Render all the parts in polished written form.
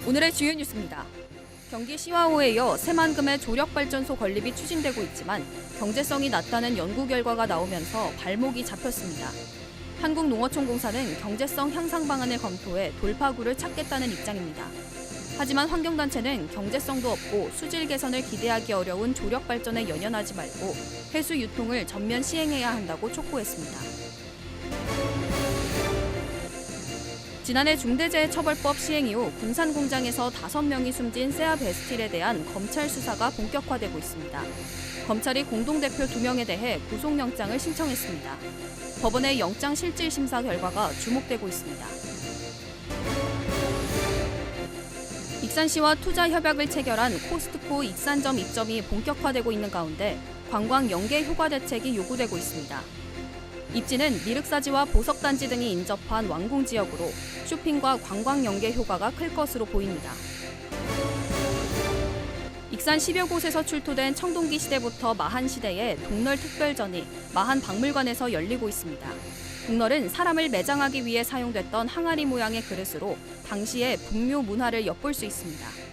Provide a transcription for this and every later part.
오늘의 주요 뉴스입니다. 경기 시화호에 이어 새만금의 조력발전소 건립이 추진되고 있지만 경제성이 낮다는 연구 결과가 나오면서 발목이 잡혔습니다. 한국농어촌공사는 경제성 향상 방안을 검토해 돌파구를 찾겠다는 입장입니다. 하지만 환경단체는 경제성도 없고 수질 개선을 기대하기 어려운 조력발전에 연연하지 말고 해수 유통을 전면 시행해야 한다고 촉구했습니다. 지난해 중대재해처벌법 시행 이후 군산 공장에서 5명이 숨진 세아베스틸에 대한 검찰 수사가 본격화되고 있습니다. 검찰이 공동대표 2명에 대해 구속영장을 신청했습니다. 법원의 영장 실질 심사 결과가 주목되고 있습니다. 익산시와 투자 협약을 체결한 코스트코 익산점 입점이 본격화되고 있는 가운데 관광 연계 효과 대책이 요구되고 있습니다. 입지는 미륵사지와 보석단지 등이 인접한 왕궁 지역으로 쇼핑과 관광 연계 효과가 클 것으로 보입니다. 익산 10여 곳에서 출토된 청동기 시대부터 마한 시대의 동널 특별전이 마한 박물관에서 열리고 있습니다. 동널은 사람을 매장하기 위해 사용됐던 항아리 모양의 그릇으로 당시의 북묘 문화를 엿볼 수 있습니다.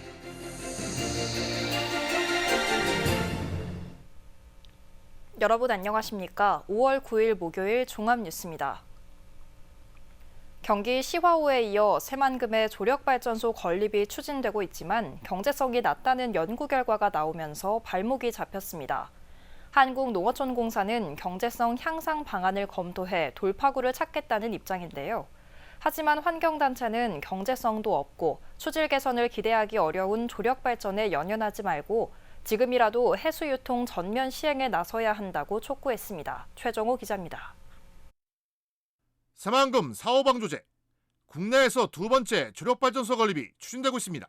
여러분 안녕하십니까? 5월 9일 목요일 종합뉴스입니다. 경기 시화호에 이어 새만금의 조력발전소 건립이 추진되고 있지만 경제성이 낮다는 연구 결과가 나오면서 발목이 잡혔습니다. 한국농어촌공사는 경제성 향상 방안을 검토해 돌파구를 찾겠다는 입장인데요. 하지만 환경단체는 경제성도 없고 수질 개선을 기대하기 어려운 조력발전에 연연하지 말고 지금이라도 해수유통 전면 시행에 나서야 한다고 촉구했습니다. 최정호 기자입니다. 새만금 사호 방조제, 국내에서 두 번째 조력발전소 건립이 추진되고 있습니다.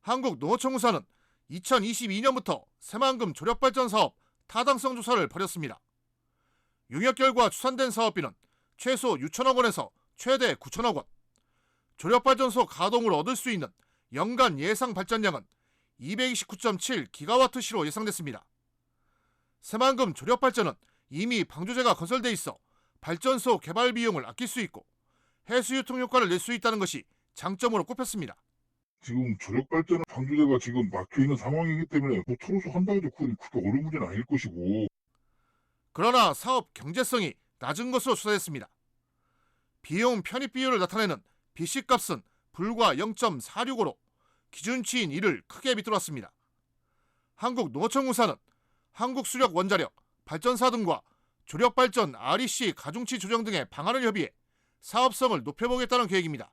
한국농어촌공사는 2022년부터 새만금 조력발전 사업 타당성 조사를 벌였습니다. 용역 결과 추산된 사업비는 최소 6천억 원에서 최대 9천억 원, 조력발전소 가동을 얻을 수 있는 연간 예상 발전량은 229.7기가와트시로 예상됐습니다. 새만금 조력발전은 이미 방조제가 건설돼 있어 발전소 개발 비용을 아낄 수 있고 해수유통 효과를 낼 수 있다는 것이 장점으로 꼽혔습니다. 지금 조력발전은 방조제가 지금 막혀있는 상황이기 때문에 초로서 한다고 해도 그렇게 어려운 문제는 아닐 것이고. 그러나 사업 경제성이 낮은 것으로 조사됐습니다. 비용 편입 비율을 나타내는 BC값은 불과 0.465로 기준치인 1을 크게 밑돌았습니다. 한국농어촌공사는 한국수력원자력, 발전사 등과 조력발전 REC 가중치 조정 등의 방안을 협의해 사업성을 높여보겠다는 계획입니다.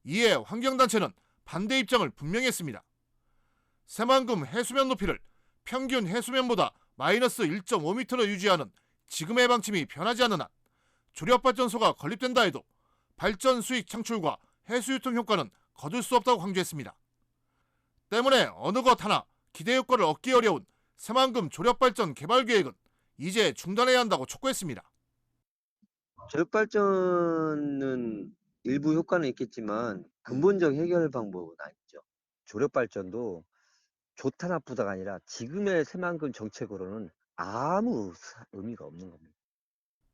이에 환경단체는 반대 입장을 분명히 했습니다. 새만금 해수면 높이를 평균 해수면보다 마이너스 1.5m로 유지하는 지금의 방침이 변하지 않는 한 조력발전소가 건립된다 해도 발전 수익 창출과 해수유통 효과는 거둘 수 없다고 강조했습니다. 때문에 어느 것 하나 기대 효과를 얻기 어려운 새만금 조력발전 개발 계획은 이제 중단해야 한다고 촉구했습니다. 조력발전은 일부 효과는 있겠지만 근본적 해결 방법은 아니죠. 조력발전도 좋다 나쁘다가 아니라 지금의 새만금 정책으로는 아무 의미가 없는 겁니다.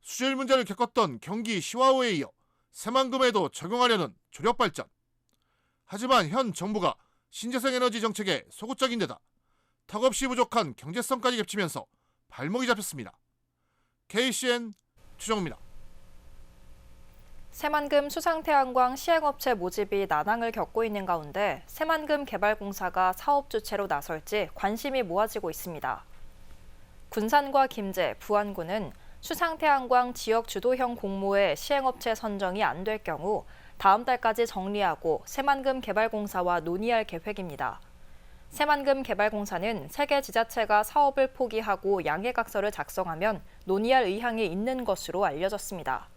수질 문제를 겪었던 경기 시화호에 이어 새만금에도 적용하려는 조력발전. 하지만 현 정부가 신재생 에너지 정책에 소극적인 데다 턱없이 부족한 경제성까지 겹치면서 발목이 잡혔습니다. KCN 추정입니다. 새만금 수상태양광 시행업체 모집이 난항을 겪고 있는 가운데 새만금 개발공사가 사업 주체로 나설지 관심이 모아지고 있습니다. 군산과 김제, 부안군은 수상태양광 지역 주도형 공모의 시행업체 선정이 안 될 경우 다음 달까지 정리하고 새만금 개발공사와 논의할 계획입니다. 새만금 개발공사는 3개 지자체가 사업을 포기하고 양해각서를 작성하면 논의할 의향이 있는 것으로 알려졌습니다.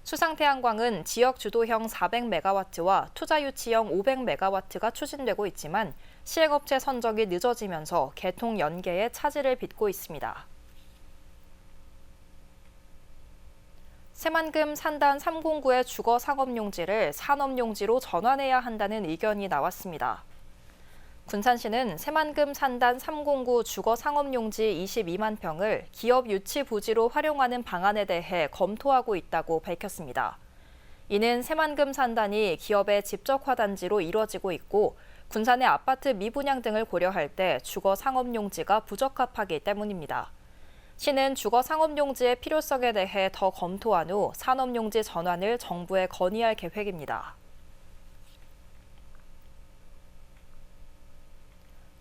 수상태양광은 지역 주도형 400메가와트와 투자 유치형 500메가와트가 추진되고 있지만 시행업체 선정이 늦어지면서 개통 연계에 차질을 빚고 있습니다. 새만금 산단 309의 주거 상업용지를 산업용지로 전환해야 한다는 의견이 나왔습니다. 군산시는 새만금 산단 309 주거 상업용지 22만 평을 기업 유치 부지로 활용하는 방안에 대해 검토하고 있다고 밝혔습니다. 이는 새만금 산단이 기업의 집적화 단지로 이뤄지고 있고 군산의 아파트 미분양 등을 고려할 때 주거 상업용지가 부적합하기 때문입니다. 시는 주거 상업용지의 필요성에 대해 더 검토한 후 산업용지 전환을 정부에 건의할 계획입니다.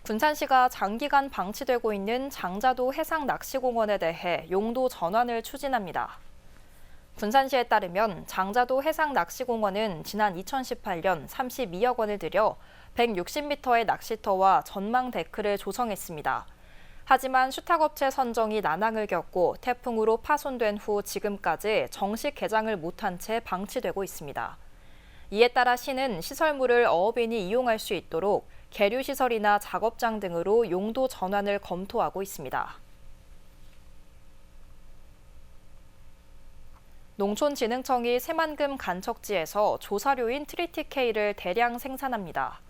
군산시가 장기간 방치되고 있는 장자도 해상낚시공원에 대해 용도 전환을 추진합니다. 군산시에 따르면 장자도 해상낚시공원은 지난 2018년 32억 원을 들여 160m의 낚시터와 전망 데크를 조성했습니다. 하지만 수탁업체 선정이 난항을 겪고 태풍으로 파손된 후 지금까지 정식 개장을 못한 채 방치되고 있습니다. 이에 따라 시는 시설물을 어업인이 이용할 수 있도록 계류시설이나 작업장 등으로 용도 전환을 검토하고 있습니다. 농촌진흥청이 새만금 간척지에서 조사료인 트리티케이를 대량 생산합니다.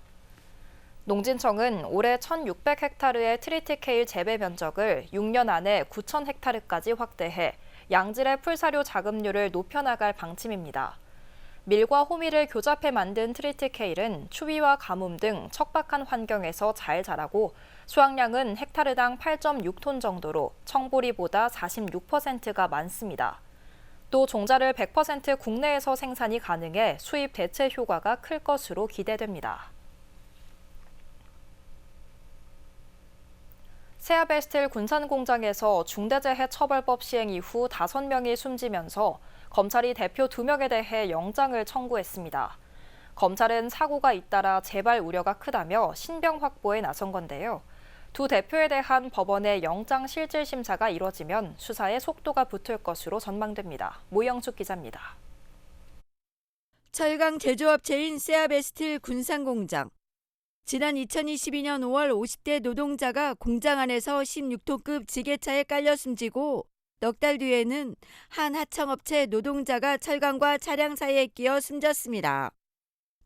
농진청은 올해 1,600헥타르의 트리티케일 재배 면적을 6년 안에 9,000헥타르까지 확대해 양질의 풀사료 자급률을 높여나갈 방침입니다. 밀과 호미를 교잡해 만든 트리티케일은 추위와 가뭄 등 척박한 환경에서 잘 자라고 수확량은 헥타르당 8.6톤 정도로 청보리보다 46%가 많습니다. 또 종자를 100% 국내에서 생산이 가능해 수입 대체 효과가 클 것으로 기대됩니다. 세아베스틸 군산공장에서 중대재해처벌법 시행 이후 5명이 숨지면서 검찰이 대표 2명에 대해 영장을 청구했습니다. 검찰은 사고가 잇따라 재발 우려가 크다며 신병 확보에 나선 건데요. 두 대표에 대한 법원의 영장 실질 심사가 이뤄지면 수사에 속도가 붙을 것으로 전망됩니다. 모영숙 기자입니다. 철강 제조업체인 세아베스틸 군산공장. 지난 2022년 5월 50대 노동자가 공장 안에서 16톤급 지게차에 깔려 숨지고 넉 달 뒤에는 한 하청업체 노동자가 철강과 차량 사이에 끼어 숨졌습니다.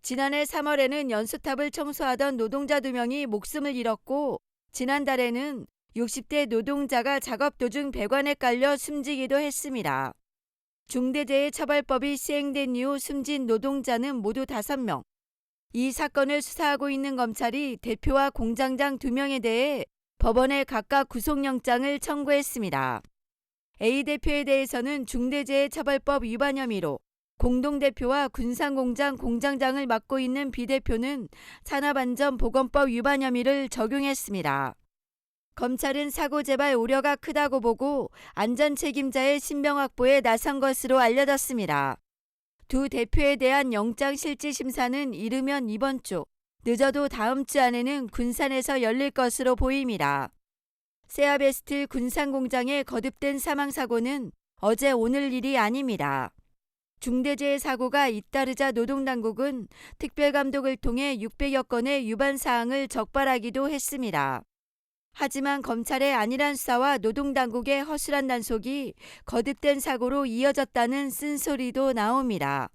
지난해 3월에는 연수탑을 청소하던 노동자 2명이 목숨을 잃었고 지난달에는 60대 노동자가 작업 도중 배관에 깔려 숨지기도 했습니다. 중대재해처벌법이 시행된 이후 숨진 노동자는 모두 5명. 이 사건을 수사하고 있는 검찰이 대표와 공장장 2명에 대해 법원에 각각 구속영장을 청구했습니다. A 대표에 대해서는 중대재해처벌법 위반 혐의로, 공동대표와 군산공장 공장장을 맡고 있는 B 대표는 산업안전보건법 위반 혐의를 적용했습니다. 검찰은 사고 재발 우려가 크다고 보고 안전책임자의 신병 확보에 나선 것으로 알려졌습니다. 두 대표에 대한 영장 실질 심사는 이르면 이번 주, 늦어도 다음 주 안에는 군산에서 열릴 것으로 보입니다. 세아베스틸 군산공장의 거듭된 사망사고는 어제 오늘 일이 아닙니다. 중대재해 사고가 잇따르자 노동당국은 특별감독을 통해 600여 건의 위반 사항을 적발하기도 했습니다. 하지만 검찰의 안일한 수사와 노동당국의 허술한 단속이 거듭된 사고로 이어졌다는 쓴소리도 나옵니다.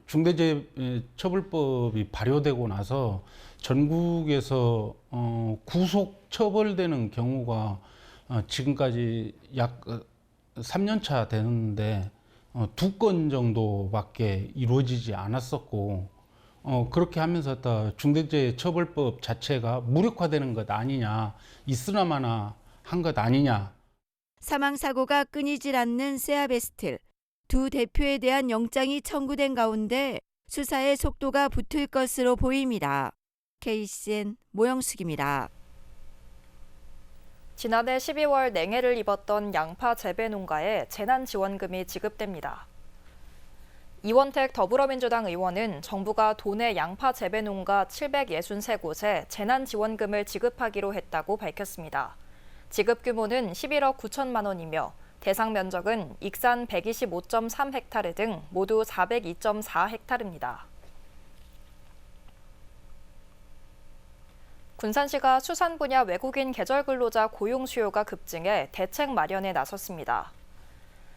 중대재해처벌법이 발효되고 나서 전국에서 구속 처벌되는 경우가 지금까지 약 3년 차 되는데 2건 정도밖에 이루어지지 않았었고 그렇게 하면서 중대재해처벌법 자체가 무력화되는 것 아니냐, 있으나마나 한 것 아니냐. 사망사고가 끊이질 않는 세아베스틸. 두 대표에 대한 영장이 청구된 가운데 수사의 속도가 붙을 것으로 보입니다. KCN 모영숙입니다. 지난해 12월 냉해를 입었던 양파 재배 농가에 재난지원금이 지급됩니다. 이원택 더불어민주당 의원은 정부가 도내 양파 재배 농가 763곳에 재난지원금을 지급하기로 했다고 밝혔습니다. 지급 규모는 11억 9천만 원이며 대상 면적은 익산 125.3헥타르 등 모두 402.4헥타르입니다. 군산시가 수산 분야 외국인 계절 근로자 고용 수요가 급증해 대책 마련에 나섰습니다.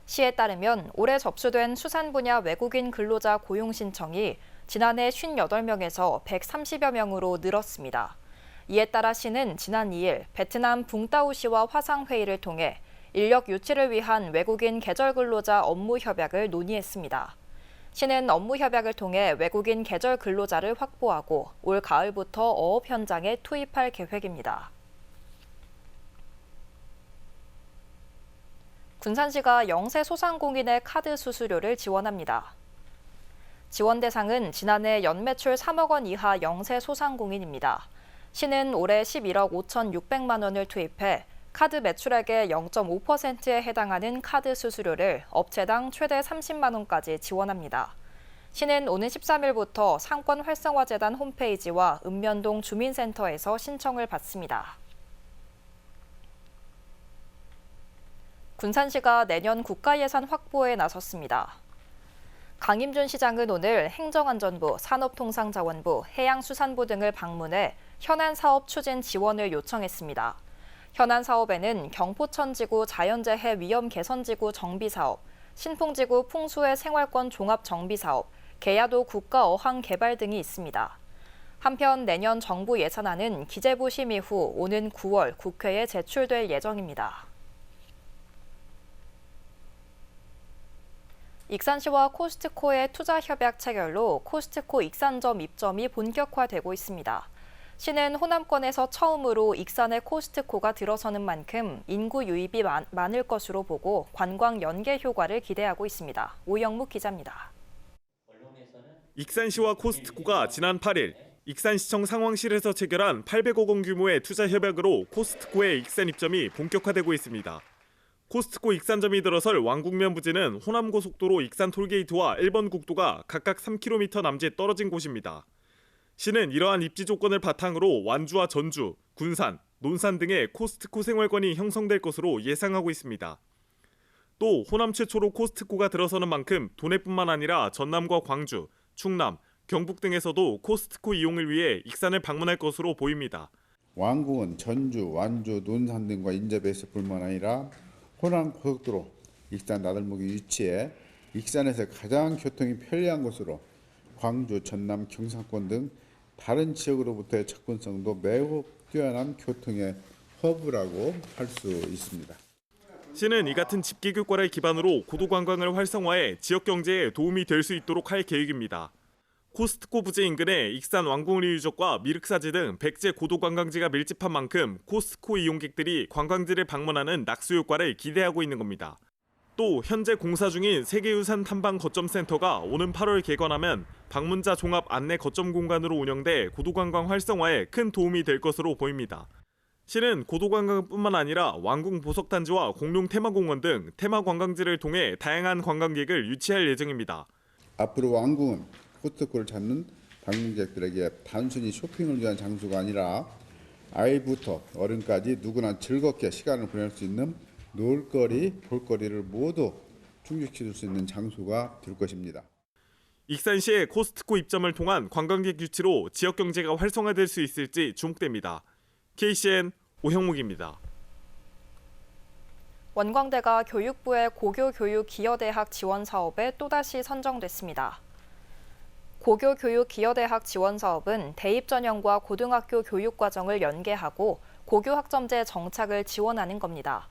시에 따르면 올해 접수된 수산 분야 외국인 근로자 고용 신청이 지난해 58명에서 130여 명으로 늘었습니다. 이에 따라 시는 지난 2일 베트남 붕따오시와 화상회의를 통해 인력 유치를 위한 외국인 계절 근로자 업무 협약을 논의했습니다. 시는 업무 협약을 통해 외국인 계절 근로자를 확보하고 올 가을부터 어업 현장에 투입할 계획입니다. 군산시가 영세 소상공인의 카드 수수료를 지원합니다. 지원 대상은 지난해 연매출 3억 원 이하 영세 소상공인입니다. 시는 올해 11억 5,600만 원을 투입해 카드 매출액의 0.5%에 해당하는 카드 수수료를 업체당 최대 30만 원까지 지원합니다. 시는 오는 13일부터 상권활성화재단 홈페이지와 읍면동 주민센터에서 신청을 받습니다. 군산시가 내년 국가예산 확보에 나섰습니다. 강임준 시장은 오늘 행정안전부, 산업통상자원부, 해양수산부 등을 방문해 현안 사업 추진 지원을 요청했습니다. 현안 사업에는 경포천지구 자연재해 위험 개선지구 정비사업, 신풍지구 풍수해 생활권 종합정비사업, 계야도 국가어항 개발 등이 있습니다. 한편 내년 정부 예산안은 기재부 심의 후 오는 9월 국회에 제출될 예정입니다. 익산시와 코스트코의 투자 협약 체결로 코스트코 익산점 입점이 본격화되고 있습니다. 시는 호남권에서 처음으로 익산에 코스트코가 들어서는 만큼 인구 유입이 많을 것으로 보고 관광 연계 효과를 기대하고 있습니다. 오영묵 기자입니다. 익산시와 코스트코가 지난 8일 익산시청 상황실에서 체결한 800억 원 규모의 투자 협약으로 코스트코의 익산 입점이 본격화되고 있습니다. 코스트코 익산점이 들어설 왕국면 부지는 호남고속도로 익산 톨게이트와 1번 국도가 각각 3km 남짓 떨어진 곳입니다. 시는 이러한 입지 조건을 바탕으로 완주와 전주, 군산, 논산 등의 코스트코 생활권이 형성될 것으로 예상하고 있습니다. 또 호남 최초로 코스트코가 들어서는 만큼 도내뿐만 아니라 전남과 광주, 충남, 경북 등에서도 코스트코 이용을 위해 익산을 방문할 것으로 보입니다. 왕궁은 전주, 완주, 논산 등과 인접했을 뿐만 아니라 호남 고속도로 익산 나들목에 위치해 익산에서 가장 교통이 편리한 곳으로 광주, 전남, 경상권 등 다른 지역으로부터의 접근성도 매우 뛰어난 교통의 허브라고 할 수 있습니다. 시는 이 같은 집기교과를 기반으로 고도관광을 활성화해 지역 경제에 도움이 될 수 있도록 할 계획입니다. 코스트코 부지 인근에 익산 왕궁리 유적과 미륵사지 등 백제 고도관광지가 밀집한 만큼 코스트코 이용객들이 관광지를 방문하는 낙수 효과를 기대하고 있는 겁니다. 또 현재 공사 중인 세계유산 탐방 거점센터가 오는 8월 개관하면 방문자 종합 안내 거점 공간으로 운영돼 고도관광 활성화에 큰 도움이 될 것으로 보입니다. 시는 고도관광뿐만 아니라 왕궁 보석단지와 공룡 테마공원 등 테마관광지를 통해 다양한 관광객을 유치할 예정입니다. 앞으로 왕궁은 코스트코를 찾는 방문객들에게 단순히 쇼핑을 위한 장소가 아니라 아이부터 어른까지 누구나 즐겁게 시간을 보낼 수 있는 놀거리, 볼거리를 모두 충족시킬 수 있는 장소가 될 것입니다. 익산시의 코스트코 입점을 통한 관광객 유치로 지역 경제가 활성화될 수 있을지 주목됩니다. KCN 오형묵입니다. 원광대가 교육부의 고교교육기여대학 지원 사업에 또다시 선정됐습니다. 고교교육기여대학 지원 사업은 대입 전형과 고등학교 교육과정을 연계하고 고교학점제 정착을 지원하는 겁니다.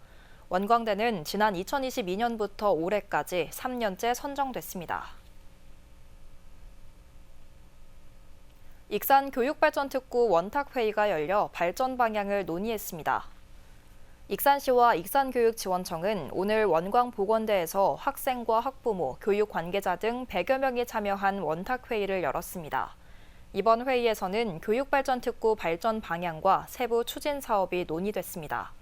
원광대는 지난 2022년부터 올해까지 3년째 선정됐습니다. 익산 교육발전특구 원탁회의가 열려 발전 방향을 논의했습니다. 익산시와 익산교육지원청은 오늘 원광보건대에서 학생과 학부모, 교육 관계자 등 100여 명이 참여한 원탁회의를 열었습니다. 이번 회의에서는 교육발전특구 발전 방향과 세부 추진 사업이 논의됐습니다.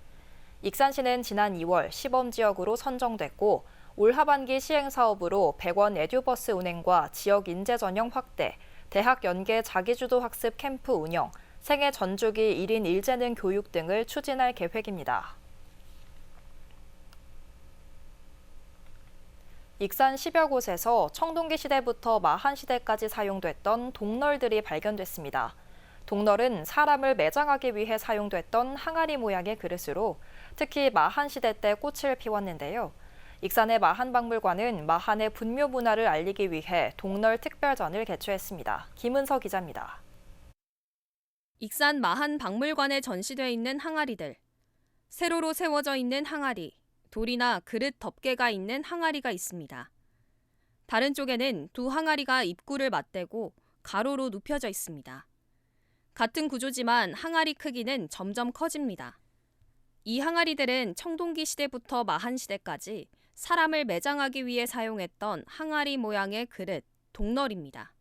익산시는 지난 2월 시범지역으로 선정됐고 올 하반기 시행사업으로 100원 에듀버스 운행과 지역 인재 전형 확대, 대학 연계 자기주도 학습 캠프 운영, 생애 전주기 1인 1재능 교육 등을 추진할 계획입니다. 익산 10여 곳에서 청동기 시대부터 마한 시대까지 사용됐던 동널들이 발견됐습니다. 동널은 사람을 매장하기 위해 사용됐던 항아리 모양의 그릇으로 특히 마한 시대 때 꽃을 피웠는데요. 익산의 마한박물관은 마한의 분묘 문화를 알리기 위해 동널 특별전을 개최했습니다. 김은서 기자입니다. 익산 마한박물관에 전시돼 있는 항아리들. 세로로 세워져 있는 항아리, 돌이나 그릇 덮개가 있는 항아리가 있습니다. 다른 쪽에는 두 항아리가 입구를 맞대고 가로로 눕혀져 있습니다. 같은 구조지만 항아리 크기는 점점 커집니다. 이 항아리들은 청동기 시대부터 마한 시대까지 사람을 매장하기 위해 사용했던 항아리 모양의 그릇, 동널입니다.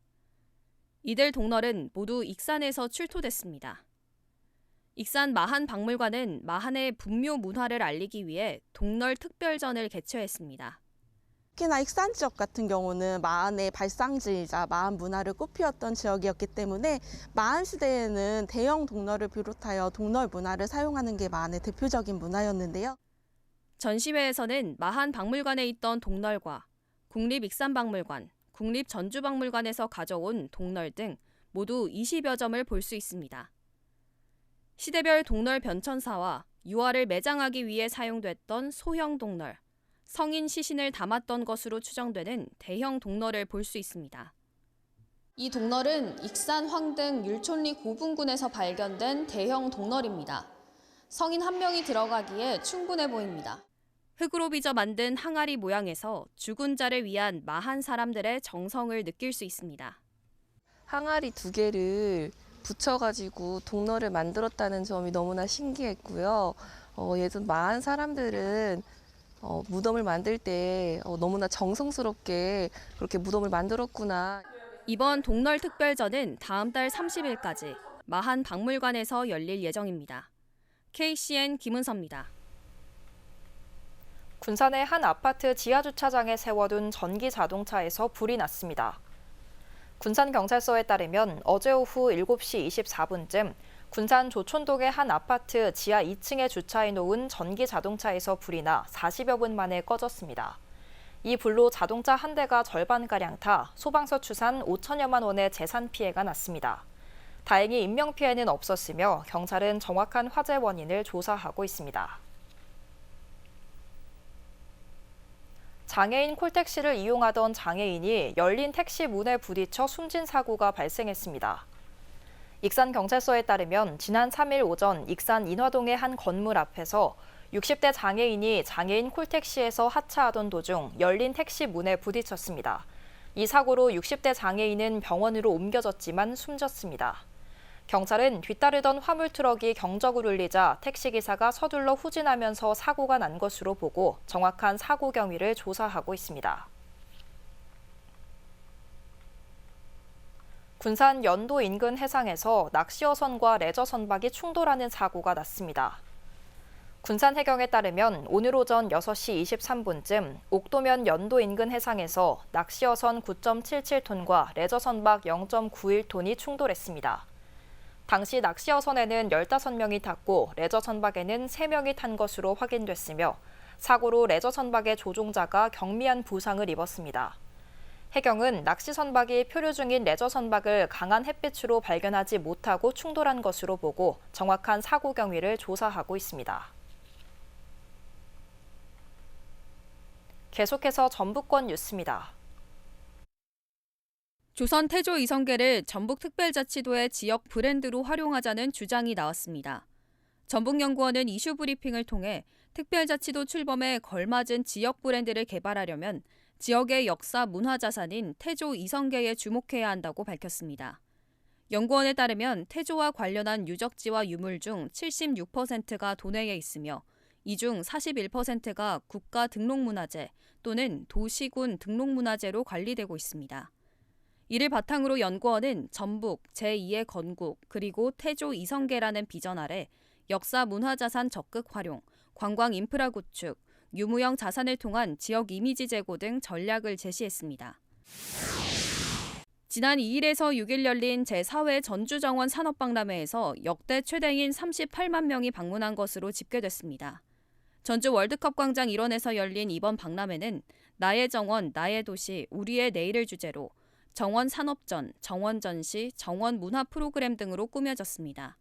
이들 동널은 모두 익산에서 출토됐습니다. 익산 마한 박물관은 마한의 분묘 문화를 알리기 위해 동널 특별전을 개최했습니다. 특히나 익산 지역 같은 경우는 마한의 발상지이자 마한 문화를 꽃피웠던 지역이었기 때문에 마한 시대에는 대형 동널을 비롯하여 동널 문화를 사용하는 게 마한의 대표적인 문화였는데요. 전시회에서는 마한 박물관에 있던 동널과 국립익산박물관, 국립전주박물관에서 가져온 동널 등 모두 20여 점을 볼 수 있습니다. 시대별 동널 변천사와 유화를 매장하기 위해 사용됐던 소형 동널, 성인 시신을 담았던 것으로 추정되는 대형 동널을 볼 수 있습니다. 이 동널은 익산 황등 율촌리 고분군에서 발견된 대형 동널입니다. 성인 한 명이 들어가기에 충분해 보입니다. 흙으로 빚어 만든 항아리 모양에서 죽은 자를 위한 마한 사람들의 정성을 느낄 수 있습니다. 항아리 2개를 붙여가지고 동널을 만들었다는 점이 너무나 신기했고요. 예전 마한 사람들은 무덤을 만들 때 너무나 정성스럽게 그렇게 무덤을 만들었구나. 이번 동널 특별전은 다음 달 30일까지 마한 박물관에서 열릴 예정입니다. KCN 김은서입니다. 군산의 한 아파트 지하주차장에 세워둔 전기 자동차에서 불이 났습니다. 군산경찰서에 따르면 어제 오후 7시 24분쯤 군산 조촌동의 한 아파트 지하 2층에 주차해 놓은 전기 자동차에서 불이 나 40여 분 만에 꺼졌습니다. 이 불로 자동차 한 대가 절반가량 타 소방서 추산 5천여만 원의 재산 피해가 났습니다. 다행히 인명피해는 없었으며 경찰은 정확한 화재 원인을 조사하고 있습니다. 장애인 콜택시를 이용하던 장애인이 열린 택시 문에 부딪혀 숨진 사고가 발생했습니다. 익산경찰서에 따르면 지난 3일 오전 익산 인화동의 한 건물 앞에서 60대 장애인이 장애인 콜택시에서 하차하던 도중 열린 택시 문에 부딪혔습니다. 이 사고로 60대 장애인은 병원으로 옮겨졌지만 숨졌습니다. 경찰은 뒤따르던 화물트럭이 경적을 울리자 택시기사가 서둘러 후진하면서 사고가 난 것으로 보고 정확한 사고 경위를 조사하고 있습니다. 군산 연도 인근 해상에서 낚시어선과 레저 선박이 충돌하는 사고가 났습니다. 군산 해경에 따르면 오늘 오전 6시 23분쯤 옥도면 연도 인근 해상에서 낚시어선 9.77톤과 레저 선박 0.91톤이 충돌했습니다. 당시 낚시어선에는 15명이 탔고 레저 선박에는 3명이 탄 것으로 확인됐으며 사고로 레저 선박의 조종자가 경미한 부상을 입었습니다. 해경은 낚시 선박이 표류 중인 레저 선박을 강한 햇빛으로 발견하지 못하고 충돌한 것으로 보고 정확한 사고 경위를 조사하고 있습니다. 계속해서 전북권 뉴스입니다. 조선 태조 이성계를 전북특별자치도의 지역 브랜드로 활용하자는 주장이 나왔습니다. 전북연구원은 이슈 브리핑을 통해 특별자치도 출범에 걸맞은 지역 브랜드를 개발하려면 지역의 역사 문화자산인 태조 이성계에 주목해야 한다고 밝혔습니다. 연구원에 따르면 태조와 관련한 유적지와 유물 중 76%가 도내에 있으며 이 중 41%가 국가 등록문화재 또는 도시군 등록문화재로 관리되고 있습니다. 이를 바탕으로 연구원은 전북, 제2의 건국, 그리고 태조 이성계라는 비전 아래 역사 문화자산 적극 활용, 관광 인프라 구축, 유무형 자산을 통한 지역 이미지 제고 등 전략을 제시했습니다. 지난 2일에서 6일 열린 제4회 전주정원 산업박람회에서 역대 최대인 38만 명이 방문한 것으로 집계됐습니다. 전주 월드컵 광장 일원에서 열린 이번 박람회는 나의 정원, 나의 도시, 우리의 내일을 주제로 정원 산업전, 정원 전시, 정원 문화 프로그램 등으로 꾸며졌습니다.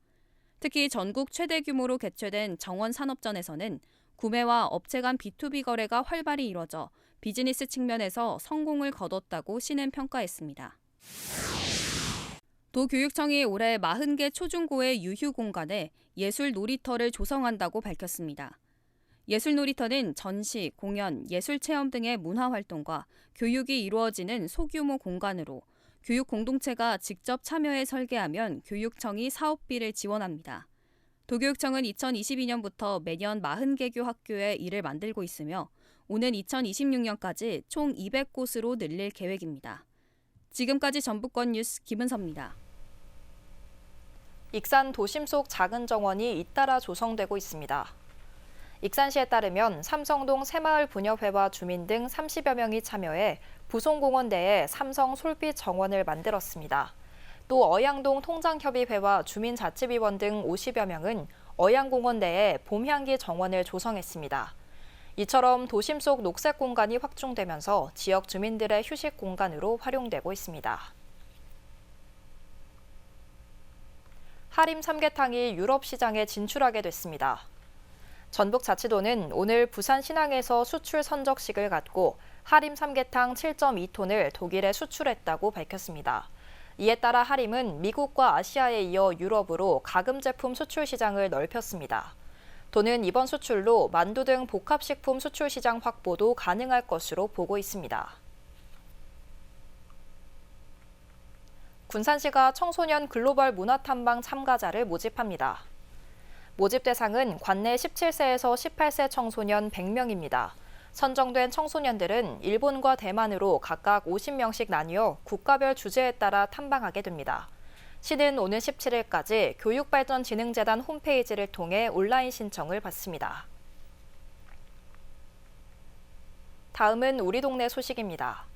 특히 전국 최대 규모로 개최된 정원 산업전에서는 구매와 업체 간 B2B 거래가 활발히 이뤄져 비즈니스 측면에서 성공을 거뒀다고 시는 평가했습니다. 도교육청이 올해 40개 초중고의 유휴 공간에 예술 놀이터를 조성한다고 밝혔습니다. 예술놀이터는 전시, 공연, 예술체험 등의 문화활동과 교육이 이루어지는 소규모 공간으로 교육 공동체가 직접 참여해 설계하면 교육청이 사업비를 지원합니다. 도교육청은 2022년부터 매년 40개교 학교에 이를 만들고 있으며 오는 2026년까지 총 200곳으로 늘릴 계획입니다. 지금까지 전북권 뉴스 김은서입니다. 익산 도심 속 작은 정원이 잇따라 조성되고 있습니다. 익산시에 따르면 삼성동 새마을 분협회와 주민 등 30여 명이 참여해 부송공원 내에 삼성 솔빛 정원을 만들었습니다. 또 어양동 통장협의회와 주민자치위원 등 50여 명은 어양공원 내에 봄향기 정원을 조성했습니다. 이처럼 도심 속 녹색 공간이 확충되면서 지역 주민들의 휴식 공간으로 활용되고 있습니다. 하림 삼계탕이 유럽 시장에 진출하게 됐습니다. 전북자치도는 오늘 부산 신항에서 수출 선적식을 갖고 하림 삼계탕 7.2톤을 독일에 수출했다고 밝혔습니다. 이에 따라 하림은 미국과 아시아에 이어 유럽으로 가금 제품 수출 시장을 넓혔습니다. 도는 이번 수출로 만두 등 복합식품 수출 시장 확보도 가능할 것으로 보고 있습니다. 군산시가 청소년 글로벌 문화탐방 참가자를 모집합니다. 모집 대상은 관내 17세에서 18세 청소년 100명입니다. 선정된 청소년들은 일본과 대만으로 각각 50명씩 나뉘어 국가별 주제에 따라 탐방하게 됩니다. 시는 오는 17일까지 교육발전진흥재단 홈페이지를 통해 온라인 신청을 받습니다. 다음은 우리 동네 소식입니다.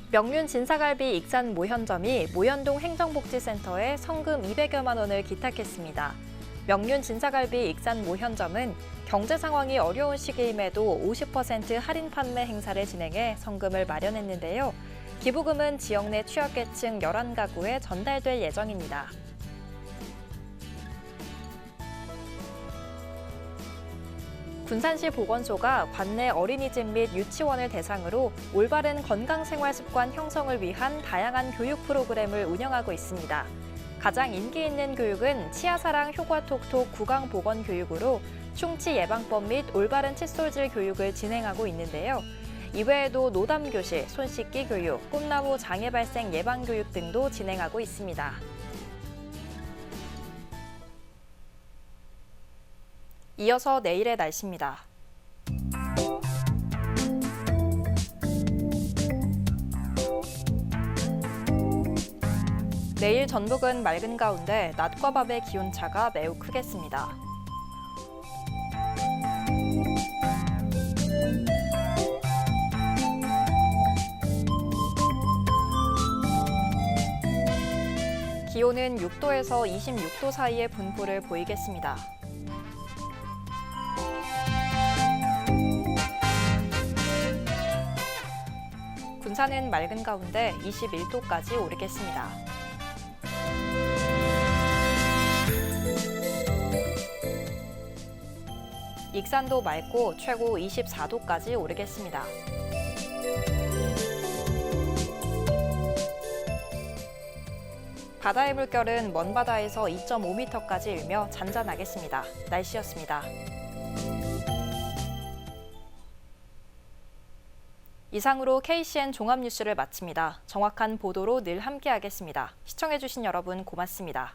명륜 진사갈비 익산 모현점이 모현동 행정복지센터에 성금 200여만 원을 기탁했습니다. 명륜 진사갈비 익산 모현점은 경제 상황이 어려운 시기임에도 50% 할인 판매 행사를 진행해 성금을 마련했는데요. 기부금은 지역 내 취약계층 11가구에 전달될 예정입니다. 군산시 보건소가 관내 어린이집 및 유치원을 대상으로 올바른 건강생활습관 형성을 위한 다양한 교육 프로그램을 운영하고 있습니다. 가장 인기 있는 교육은 치아사랑 효과톡톡 구강보건교육으로 충치 예방법 및 올바른 칫솔질 교육을 진행하고 있는데요. 이외에도 노담교실, 손씻기 교육, 꿈나무 장애 발생 예방교육 등도 진행하고 있습니다. 이어서 내일의 날씨입니다. 내일 전북은 맑은 가운데 낮과 밤의 기온차가 매우 크겠습니다. 기온은 6도에서 26도 사이의 분포를 보이겠습니다. 군산은 맑은 가운데 21도까지 오르겠습니다. 익산도 맑고 최고 24도까지 오르겠습니다. 바다의 물결은 먼 바다에서 2.5m까지 일며 잔잔하겠습니다. 날씨였습니다. 이상으로 KCN 종합뉴스를 마칩니다. 정확한 보도로 늘 함께하겠습니다. 시청해주신 여러분 고맙습니다.